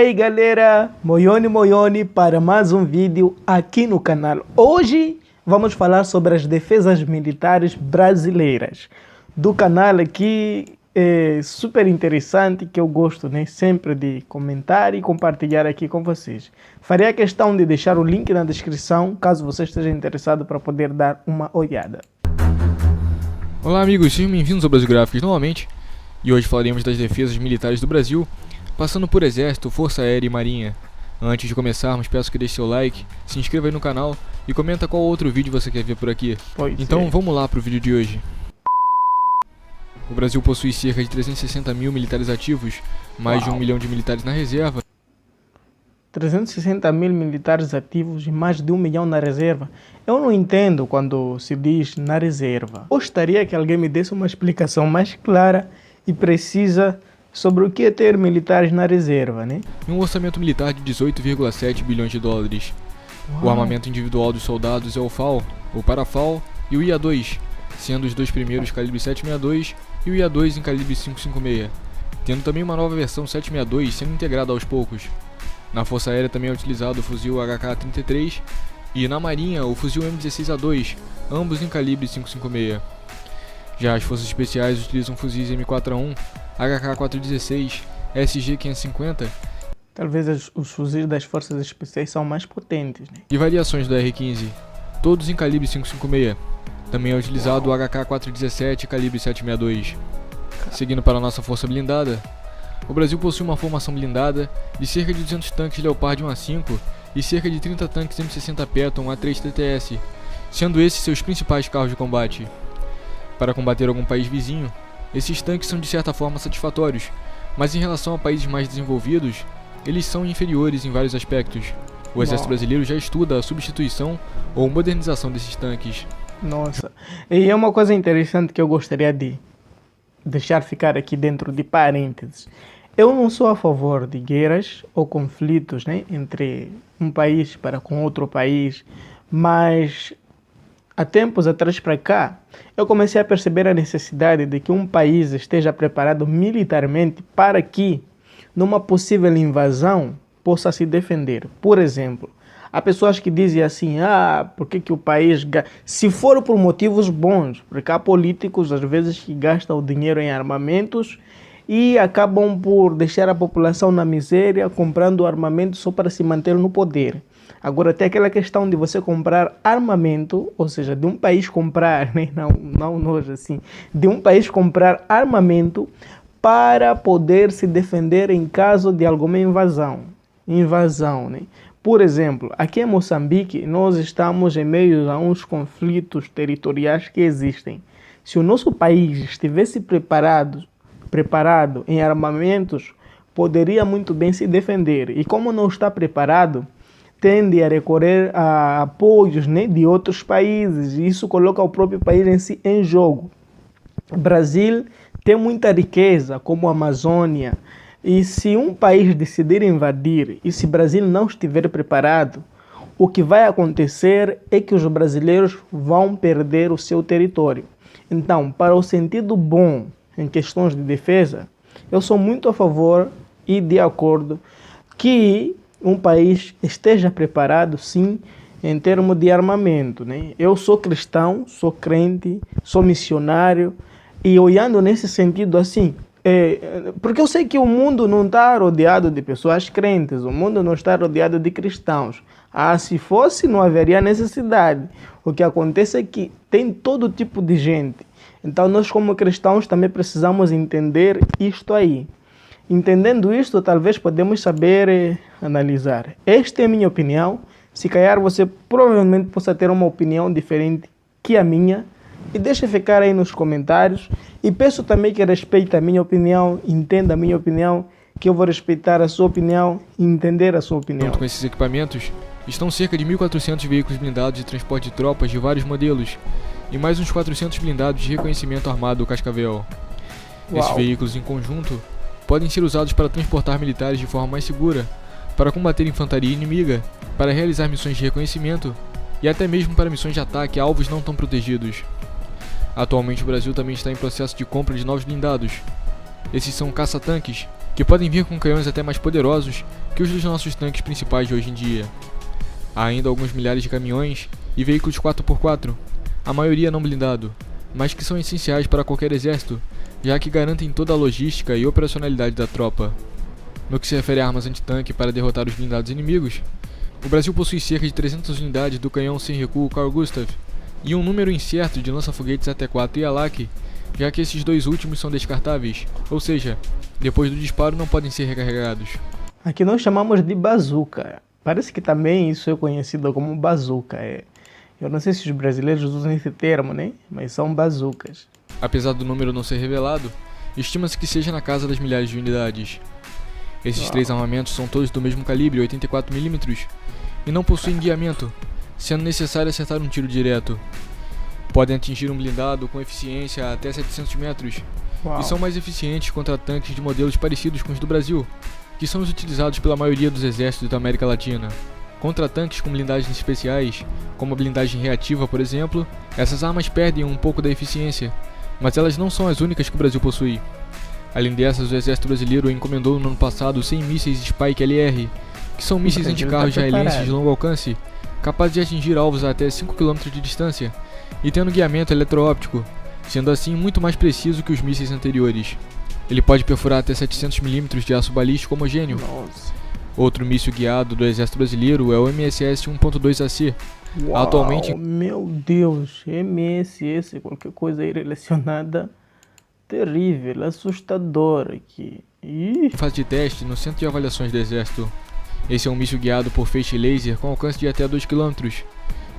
aí galera, Moyoni para mais um vídeo aqui no canal. Hoje vamos falar sobre as defesas militares brasileiras. Do canal aqui é super interessante, que eu gosto, né, sempre de comentar e compartilhar aqui com vocês. Farei a questão de deixar o link na descrição, caso você esteja interessado para poder dar uma olhada. Olá amigos, sejam bem-vindos ao Brasil Gráficos novamente. E hoje falaremos das defesas militares do Brasil, passando por Exército, Força Aérea e Marinha. Antes de começarmos, peço que deixe seu like, se inscreva aí no canal e comenta qual outro vídeo você quer ver por aqui. Então vamos lá para o vídeo de hoje. O Brasil possui cerca de 360 mil militares ativos, mais de 1 milhão de militares na reserva. 360 mil militares ativos e mais de 1 milhão na reserva. Eu não entendo quando se diz na reserva. Gostaria que alguém me desse uma explicação mais clara e precisa sobre o que é ter militares na reserva, né? E um orçamento militar de 18,7 bilhões de dólares. O armamento individual dos soldados é o FAL, o Parafal e o IA-2, sendo os dois primeiros calibre 7.62 e o IA-2 em calibre 5.56, tendo também uma nova versão 7.62 sendo integrada aos poucos. Na Força Aérea também é utilizado o fuzil HK-33 e na Marinha o fuzil M16A2, ambos em calibre 5.56. Já as Forças Especiais utilizam fuzis M4A1, HK-416, SG-550. Talvez os fuzis das Forças Especiais são mais potentes, né? E variações do R-15, todos em calibre 5.56. Também é utilizado o HK-417 calibre 7.62. Seguindo para a nossa força blindada, o Brasil possui uma formação blindada de cerca de 200 tanques Leopard 1A5 e cerca de 30 tanques M60 Patton A3 TTS, sendo esses seus principais carros de combate. Para combater algum país vizinho, esses tanques são de certa forma satisfatórios, mas em relação a países mais desenvolvidos, eles são inferiores em vários aspectos. O Exército Brasileiro já estuda a substituição ou modernização desses tanques. Nossa, e é uma coisa interessante que eu gostaria de deixar ficar aqui dentro de parênteses. Eu não sou a favor de guerras ou conflitos, né, entre um país para com outro país, mas há tempos atrás para cá, eu comecei a perceber a necessidade de que um país esteja preparado militarmente para que, numa possível invasão, possa se defender. Por exemplo, há pessoas que dizem assim, por que o país... Se for por motivos bons, porque há políticos, às vezes, que gastam o dinheiro em armamentos e acabam por deixar a população na miséria, comprando armamento só para se manter no poder. Agora, tem aquela questão de você comprar armamento, ou seja, de um país comprar, né? não nós assim, de um país comprar armamento para poder se defender em caso de alguma invasão, né? Por exemplo, aqui em Moçambique, nós estamos em meio a uns conflitos territoriais que existem. Se o nosso país estivesse preparado em armamentos, poderia muito bem se defender. E como não está preparado, tende a recorrer a apoios, né, de outros países. E isso coloca o próprio país em si em jogo. O Brasil tem muita riqueza, como a Amazônia. E se um país decidir invadir, e se o Brasil não estiver preparado, o que vai acontecer é que os brasileiros vão perder o seu território. Então, para o sentido bom em questões de defesa, eu sou muito a favor e de acordo que um país esteja preparado, sim, em termos de armamento, né? Eu sou cristão, sou crente, sou missionário, e olhando nesse sentido assim, porque eu sei que o mundo não está rodeado de pessoas crentes, o mundo não está rodeado de cristãos. Se fosse, não haveria necessidade. O que acontece é que tem todo tipo de gente. Então nós como cristãos também precisamos entender isto aí. Entendendo isto, talvez podemos saber analisar. Esta é a minha opinião. Se calhar você provavelmente possa ter uma opinião diferente que a minha. E deixa ficar aí nos comentários. E peço também que respeite a minha opinião, entenda a minha opinião, que eu vou respeitar a sua opinião e entender a sua opinião. Junto com esses equipamentos, estão cerca de 1.400 veículos blindados de transporte de tropas de vários modelos e mais uns 400 blindados de reconhecimento armado Cascavel. Esses veículos em conjunto podem ser usados para transportar militares de forma mais segura, para combater infantaria inimiga, para realizar missões de reconhecimento e até mesmo para missões de ataque a alvos não tão protegidos. Atualmente o Brasil também está em processo de compra de novos blindados. Esses são caça-tanques, que podem vir com canhões até mais poderosos que os dos nossos tanques principais de hoje em dia. Há ainda alguns milhares de caminhões e veículos 4x4, a maioria não blindado, mas que são essenciais para qualquer exército, já que garantem toda a logística e operacionalidade da tropa. No que se refere a armas antitanque para derrotar os blindados inimigos, o Brasil possui cerca de 300 unidades do canhão sem recuo Carl Gustav e um número incerto de lança-foguetes AT-4 e ALAC, já que esses dois últimos são descartáveis, ou seja, depois do disparo não podem ser recarregados. Aqui nós chamamos de bazuca. Parece que também isso é conhecido como bazuca. Eu não sei se os brasileiros usam esse termo, né? Mas são bazucas. Apesar do número não ser revelado, estima-se que seja na casa das milhares de unidades. Esses três armamentos são todos do mesmo calibre, 84mm, e não possuem guiamento, sendo necessário acertar um tiro direto. Podem atingir um blindado com eficiência até 700 metros, e são mais eficientes contra tanques de modelos parecidos com os do Brasil, que são os utilizados pela maioria dos exércitos da América Latina. Contra tanques com blindagens especiais, como a blindagem reativa, por exemplo, essas armas perdem um pouco da eficiência, mas elas não são as únicas que o Brasil possui. Além dessas, o exército brasileiro encomendou no ano passado 100 mísseis Spike LR, que são mísseis anticarro israelenses de longo alcance, capazes de atingir alvos a até 5 km de distância, e tendo guiamento eletroóptico, sendo assim muito mais preciso que os mísseis anteriores. Ele pode perfurar até 700 mm de aço balístico homogêneo. Outro míssil guiado do exército brasileiro é o MSS 1.2AC. Atualmente, meu Deus, MSS, qualquer coisa aí relacionada, terrível, assustador aqui. em fase de teste no Centro de Avaliações do Exército. Esse é um míssil guiado por feixe laser com alcance de até 2 km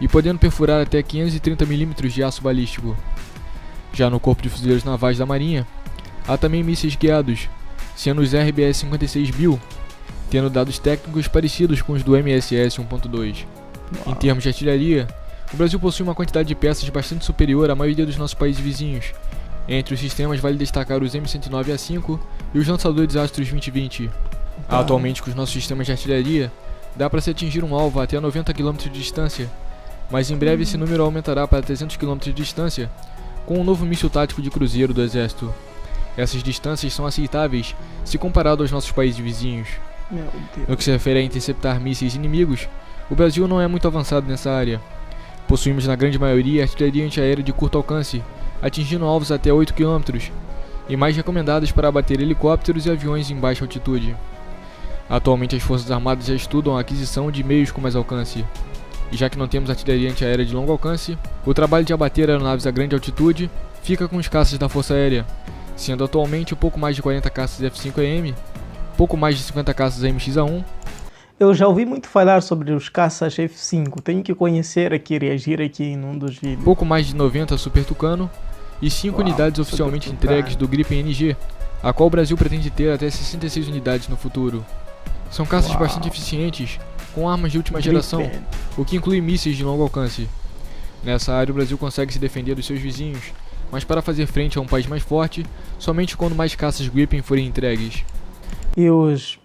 e podendo perfurar até 530 mm de aço balístico. Já no Corpo de Fuzileiros Navais da Marinha, há também mísseis guiados, sendo os RBS-56 Bill, tendo dados técnicos parecidos com os do MSS 1.2. Em termos de artilharia, o Brasil possui uma quantidade de peças bastante superior à maioria dos nossos países vizinhos. Entre os sistemas vale destacar os M109A5 e os lançadores Astros 2020. Atualmente, com os nossos sistemas de artilharia, dá para se atingir um alvo até 90 km de distância, mas em breve esse número aumentará para 300 km de distância com um novo míssil tático de cruzeiro do Exército. Essas distâncias são aceitáveis se comparado aos nossos países vizinhos. No que se refere a interceptar mísseis inimigos, o Brasil não é muito avançado nessa área. Possuímos na grande maioria artilharia antiaérea de curto alcance, atingindo alvos até 8 km, e mais recomendadas para abater helicópteros e aviões em baixa altitude. Atualmente as Forças Armadas já estudam a aquisição de meios com mais alcance. E já que não temos artilharia antiaérea de longo alcance, o trabalho de abater aeronaves a grande altitude fica com os caças da Força Aérea, sendo atualmente pouco mais de 40 caças F-5EM, pouco mais de 50 caças MX-A1. Eu já ouvi muito falar sobre os caças F-5, tenho que conhecer aqui, reagir aqui em um dos vídeos. Pouco mais de 90 Super Tucano e 5 unidades oficialmente entregues do Gripen NG, a qual o Brasil pretende ter até 66 unidades no futuro. São caças bastante eficientes, com armas de última geração, o que inclui mísseis de longo alcance. Nessa área o Brasil consegue se defender dos seus vizinhos, mas para fazer frente a um país mais forte, somente quando mais caças Gripen forem entregues. E os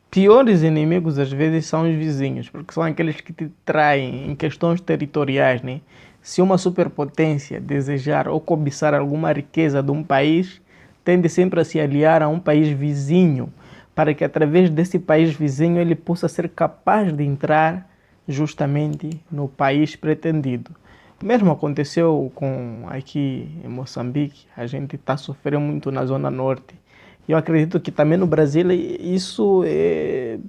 piores inimigos às vezes são os vizinhos, porque são aqueles que te traem em questões territoriais, né? Se uma superpotência desejar ou cobiçar alguma riqueza de um país, tende sempre a se aliar a um país vizinho, para que através desse país vizinho ele possa ser capaz de entrar justamente no país pretendido. O mesmo aconteceu com aqui em Moçambique, a gente está sofrendo muito na zona norte. Eu acredito que também no Brasil isso é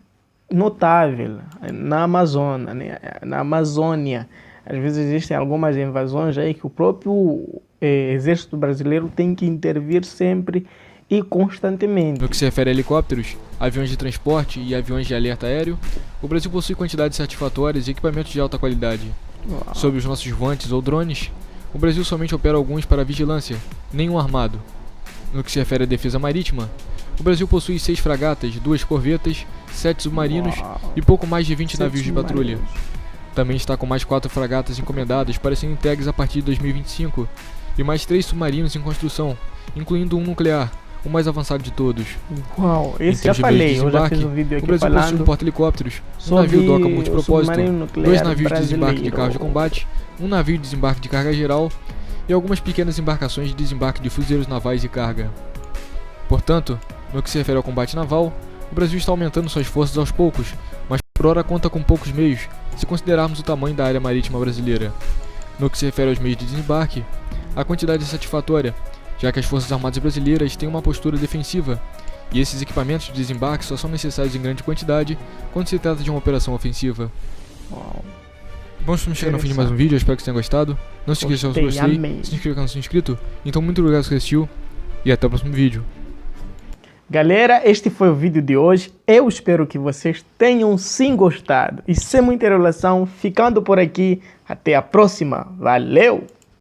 notável, na Amazônia, né? Na Amazônia. Às vezes existem algumas invasões aí que o próprio exército brasileiro tem que intervir sempre e constantemente. No que se refere a helicópteros, aviões de transporte e aviões de alerta aéreo, o Brasil possui quantidades satisfatórias e equipamentos de alta qualidade. Sobre os nossos voantes ou drones, o Brasil somente opera alguns para vigilância, nenhum armado. No que se refere à defesa marítima, o Brasil possui 6 fragatas, 2 corvetas, 7 submarinos e pouco mais de 20 navios de patrulha. Também está com mais 4 fragatas encomendadas para serem entregues a partir de 2025 e mais 3 submarinos em construção, incluindo um nuclear, o mais avançado de todos. Uau, esse já falei, eu já fiz um vídeo aqui o Brasil possui um porta-helicópteros, um navio doca multipropósito, 2 navios de desembarque de carros de combate, um navio de desembarque de carga geral e algumas pequenas embarcações de desembarque de fuzileiros navais e carga. Portanto, no que se refere ao combate naval, o Brasil está aumentando suas forças aos poucos, mas por hora conta com poucos meios, se considerarmos o tamanho da área marítima brasileira. No que se refere aos meios de desembarque, a quantidade é satisfatória, já que as Forças Armadas brasileiras têm uma postura defensiva, e esses equipamentos de desembarque só são necessários em grande quantidade quando se trata de uma operação ofensiva. Uau. Bom, estamos chegando ao fim de mais um vídeo, eu espero que vocês tenham gostado. Não se esqueça de gostei, amei. se inscreva no canal se não é inscrito. Então muito obrigado por assistir e até o próximo vídeo. Galera, este foi o vídeo de hoje. Eu espero que vocês tenham sim gostado. E sem muita enrolação, ficando por aqui. Até a próxima. Valeu!